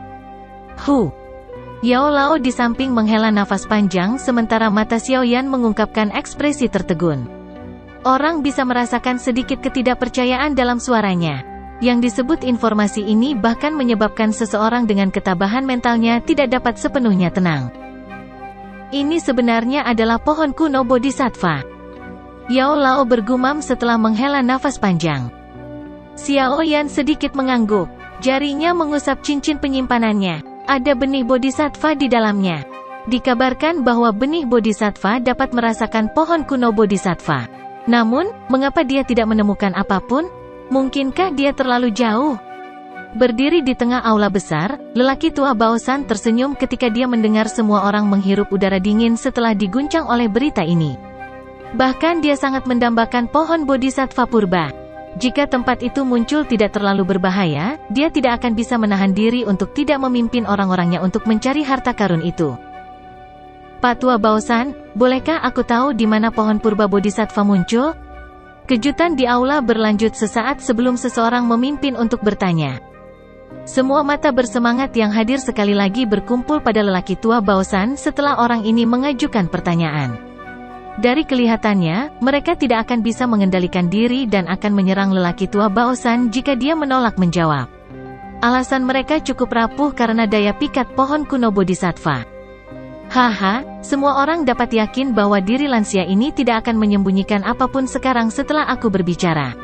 Yao Lao di samping menghela nafas panjang sementara mata Xiaoyan mengungkapkan ekspresi tertegun. Orang bisa merasakan sedikit ketidakpercayaan dalam suaranya. Yang disebut informasi ini bahkan menyebabkan seseorang dengan ketabahan mentalnya tidak dapat sepenuhnya tenang. Ini sebenarnya adalah pohon kuno bodhisattva. Yao Lao bergumam setelah menghela nafas panjang. Xiaoyan sedikit mengangguk. Jarinya mengusap cincin penyimpanannya. Ada benih bodhisattva di dalamnya. Dikabarkan bahwa benih bodhisattva dapat merasakan pohon kuno bodhisattva. Namun, mengapa dia tidak menemukan apapun? Mungkinkah dia terlalu jauh? Berdiri di tengah aula besar, lelaki tua Baosan tersenyum ketika dia mendengar semua orang menghirup udara dingin setelah diguncang oleh berita ini. Bahkan dia sangat mendambakan pohon bodhisattva purba. Jika tempat itu muncul tidak terlalu berbahaya, dia tidak akan bisa menahan diri untuk tidak memimpin orang-orangnya untuk mencari harta karun itu. Pak Tua Baosan, bolehkah aku tahu di mana pohon purba bodhisattva muncul? Kejutan di aula berlanjut sesaat sebelum seseorang memimpin untuk bertanya. Semua mata bersemangat yang hadir sekali lagi berkumpul pada lelaki tua Baosan setelah orang ini mengajukan pertanyaan. Dari kelihatannya, mereka tidak akan bisa mengendalikan diri dan akan menyerang lelaki tua Baosan jika dia menolak menjawab. Alasan mereka cukup rapuh karena daya pikat pohon kuno Bodhisattva. Haha, semua orang dapat yakin bahwa diri lansia ini tidak akan menyembunyikan apapun sekarang setelah aku berbicara.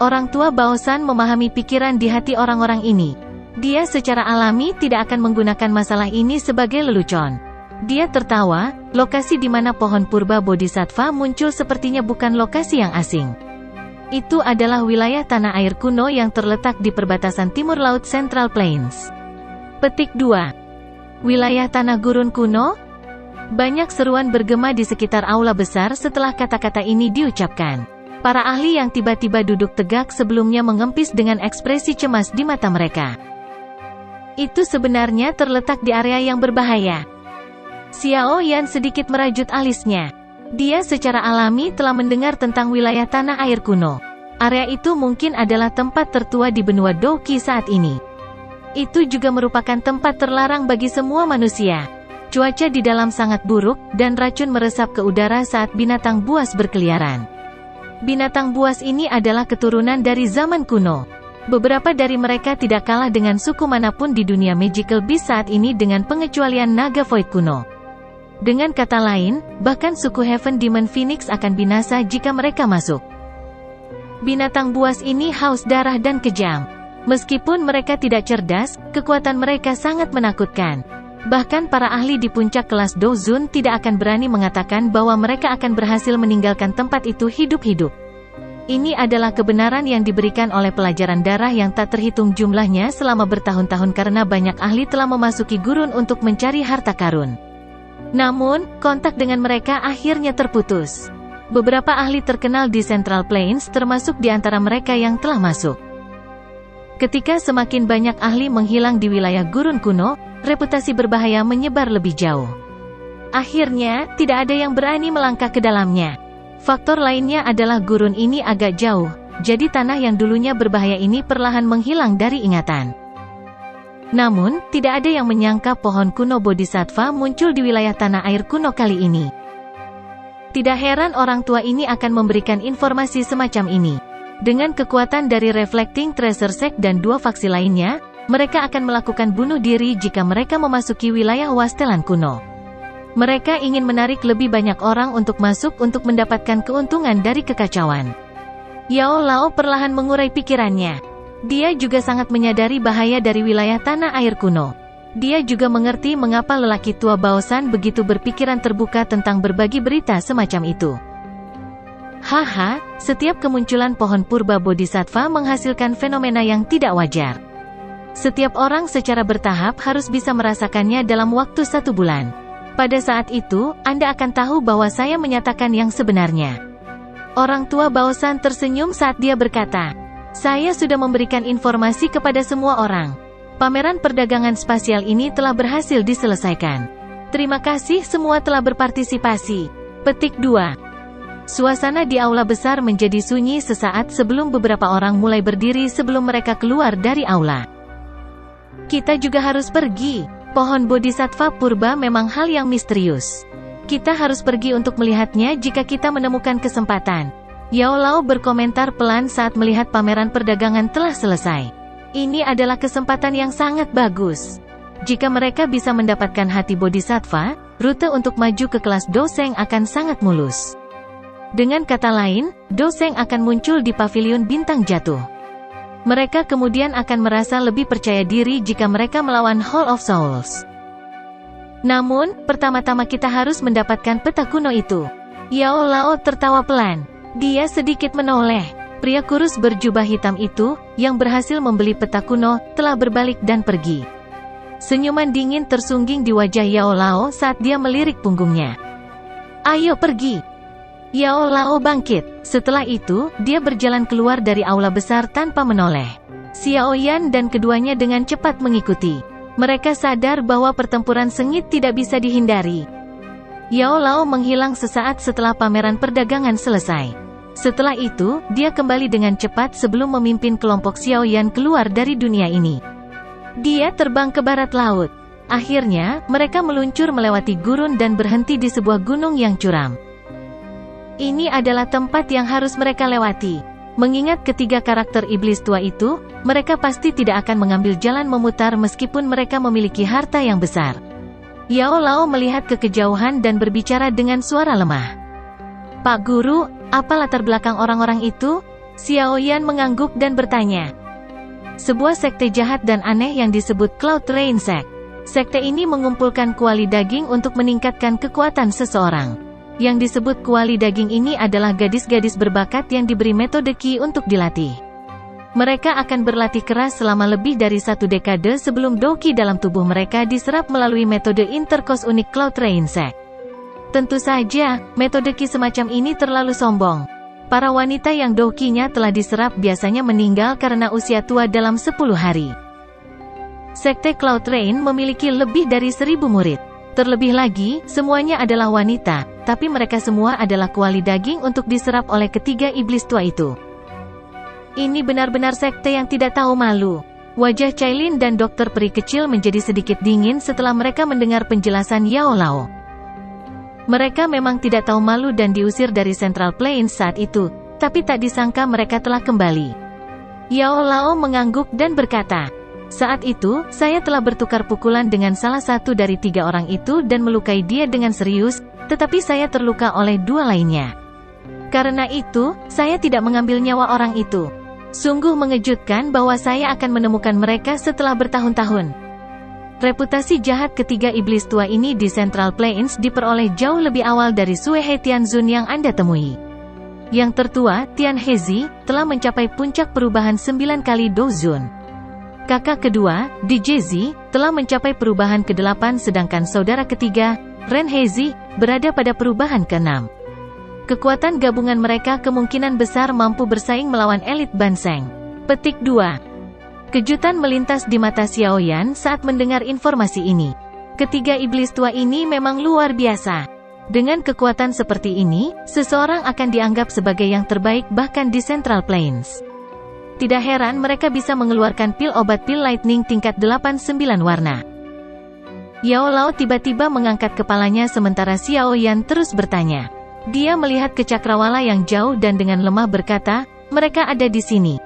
Orang tua Baosan memahami pikiran di hati orang-orang ini. Dia secara alami tidak akan menggunakan masalah ini sebagai lelucon. Dia tertawa, lokasi di mana pohon purba Bodhisattva muncul sepertinya bukan lokasi yang asing. Itu adalah wilayah tanah air kuno yang terletak di perbatasan timur laut Central Plains. Petik 2. Wilayah tanah gurun kuno? Banyak seruan bergema di sekitar aula besar setelah kata-kata ini diucapkan. Para ahli yang tiba-tiba duduk tegak sebelumnya mengempis dengan ekspresi cemas di mata mereka. Itu sebenarnya terletak di area yang berbahaya. Xiao Yan sedikit merajut alisnya. Dia secara alami telah mendengar tentang wilayah tanah air kuno. Area itu mungkin adalah tempat tertua di benua Douqi saat ini. Itu juga merupakan tempat terlarang bagi semua manusia. Cuaca di dalam sangat buruk, dan racun meresap ke udara saat binatang buas berkeliaran. Binatang buas ini adalah keturunan dari zaman kuno. Beberapa dari mereka tidak kalah dengan suku manapun di dunia Magical Beast saat ini dengan pengecualian naga void kuno. Dengan kata lain, bahkan suku Heaven Demon Phoenix akan binasa jika mereka masuk. Binatang buas ini haus darah dan kejam. Meskipun mereka tidak cerdas, kekuatan mereka sangat menakutkan. Bahkan para ahli di puncak kelas Dozun tidak akan berani mengatakan bahwa mereka akan berhasil meninggalkan tempat itu hidup-hidup. Ini adalah kebenaran yang diberikan oleh pelajaran darah yang tak terhitung jumlahnya selama bertahun-tahun karena banyak ahli telah memasuki gurun untuk mencari harta karun. Namun, kontak dengan mereka akhirnya terputus. Beberapa ahli terkenal di Central Plains termasuk di antara mereka yang telah masuk. Ketika semakin banyak ahli menghilang di wilayah gurun kuno, reputasi berbahaya menyebar lebih jauh. Akhirnya, tidak ada yang berani melangkah ke dalamnya. Faktor lainnya adalah gurun ini agak jauh, jadi tanah yang dulunya berbahaya ini perlahan menghilang dari ingatan. Namun, tidak ada yang menyangka pohon kuno Bodhisattva muncul di wilayah tanah air kuno kali ini. Tidak heran orang tua ini akan memberikan informasi semacam ini. Dengan kekuatan dari Reflecting Treasure Sect dan dua faksi lainnya, mereka akan melakukan bunuh diri jika mereka memasuki wilayah Wasteland kuno. Mereka ingin menarik lebih banyak orang untuk masuk untuk mendapatkan keuntungan dari kekacauan. Yao Lao perlahan mengurai pikirannya. Dia juga sangat menyadari bahaya dari wilayah tanah air kuno. Dia juga mengerti mengapa lelaki tua Baosan begitu berpikiran terbuka tentang berbagi berita semacam itu. Haha, setiap kemunculan pohon purba Bodhisattva menghasilkan fenomena yang tidak wajar. Setiap orang secara bertahap harus bisa merasakannya dalam waktu 1 bulan. Pada saat itu, Anda akan tahu bahwa saya menyatakan yang sebenarnya. Orang tua Baosan tersenyum saat dia berkata, "Saya sudah memberikan informasi kepada semua orang. Pameran perdagangan spasial ini telah berhasil diselesaikan. Terima kasih semua telah berpartisipasi." Petik 2. Suasana di aula besar menjadi sunyi sesaat sebelum beberapa orang mulai berdiri sebelum mereka keluar dari aula. Kita juga harus pergi. Pohon Bodhisattva purba memang hal yang misterius. Kita harus pergi untuk melihatnya jika kita menemukan kesempatan. Yao Lao berkomentar pelan saat melihat pameran perdagangan telah selesai. Ini adalah kesempatan yang sangat bagus. Jika mereka bisa mendapatkan hati Bodhisattva, rute untuk maju ke kelas Doseng akan sangat mulus. Dengan kata lain, Doseng akan muncul di pavilion bintang jatuh. Mereka kemudian akan merasa lebih percaya diri jika mereka melawan Hall of Souls. Namun, pertama-tama kita harus mendapatkan peta kuno itu. Yao Lao tertawa pelan. Dia sedikit menoleh. Pria kurus berjubah hitam itu, yang berhasil membeli peta kuno, telah berbalik dan pergi. Senyuman dingin tersungging di wajah Yao Lao saat dia melirik punggungnya. "Ayo pergi!" Yao Lao bangkit. Setelah itu, dia berjalan keluar dari aula besar tanpa menoleh. Xiao Yan dan keduanya dengan cepat mengikuti. Mereka sadar bahwa pertempuran sengit tidak bisa dihindari. Yao Lao menghilang sesaat setelah pameran perdagangan selesai. Setelah itu, dia kembali dengan cepat sebelum memimpin kelompok Xiao Yan keluar dari dunia ini. Dia terbang ke barat laut. Akhirnya, mereka meluncur melewati gurun dan berhenti di sebuah gunung yang curam. Ini adalah tempat yang harus mereka lewati. Mengingat ketiga karakter iblis tua itu, mereka pasti tidak akan mengambil jalan memutar meskipun mereka memiliki harta yang besar. Yao Lao melihat ke kejauhan dan berbicara dengan suara lemah. "Pak Guru, apa latar belakang orang-orang itu?" Xiao Yan mengangguk dan bertanya. Sebuah sekte jahat dan aneh yang disebut Cloud Rain Sect. Sekte ini mengumpulkan kuali daging untuk meningkatkan kekuatan seseorang. Yang disebut kuali daging ini adalah gadis-gadis berbakat yang diberi metode Qi untuk dilatih. Mereka akan berlatih keras selama lebih dari 1 dekade sebelum Qi dalam tubuh mereka diserap melalui metode interkos unik Cloud Rain Sect. Tentu saja, metode Qi semacam ini terlalu sombong. Para wanita yang Qi-nya telah diserap biasanya meninggal karena usia tua dalam 10 hari. Sekte Cloud Rain memiliki lebih dari 1000 murid. Terlebih lagi, semuanya adalah wanita, tapi mereka semua adalah kuali daging untuk diserap oleh ketiga iblis tua itu. Ini benar-benar sekte yang tidak tahu malu. Wajah Cailin dan dokter peri kecil menjadi sedikit dingin setelah mereka mendengar penjelasan Yao Lao. Mereka memang tidak tahu malu dan diusir dari Central Plains saat itu, tapi tak disangka mereka telah kembali. Yao Lao mengangguk dan berkata, "Saat itu, saya telah bertukar pukulan dengan salah satu dari 3 orang itu dan melukai dia dengan serius, tetapi saya terluka oleh 2 lainnya. Karena itu, saya tidak mengambil nyawa orang itu. Sungguh mengejutkan bahwa saya akan menemukan mereka setelah bertahun-tahun." Reputasi jahat ketiga iblis tua ini di Central Plains diperoleh jauh lebih awal dari Sue He Tianzun yang Anda temui. Yang tertua, Tian Hezi, telah mencapai puncak perubahan 9 kali Dozun. Kakak kedua, Di Jezi, telah mencapai perubahan ke-8 sedangkan saudara ketiga, Ren Hezi, berada pada perubahan ke-6. Kekuatan gabungan mereka kemungkinan besar mampu bersaing melawan elit Banseng. Petik 2. Kejutan melintas di mata Xiao Yan saat mendengar informasi ini. Ketiga iblis tua ini memang luar biasa. Dengan kekuatan seperti ini, seseorang akan dianggap sebagai yang terbaik bahkan di Central Plains. Tidak heran mereka bisa mengeluarkan pil obat pil lightning tingkat 8-9 warna. Yao Lao tiba-tiba mengangkat kepalanya sementara Xiao Yan terus bertanya. Dia melihat ke cakrawala yang jauh dan dengan lemah berkata, "Mereka ada di sini."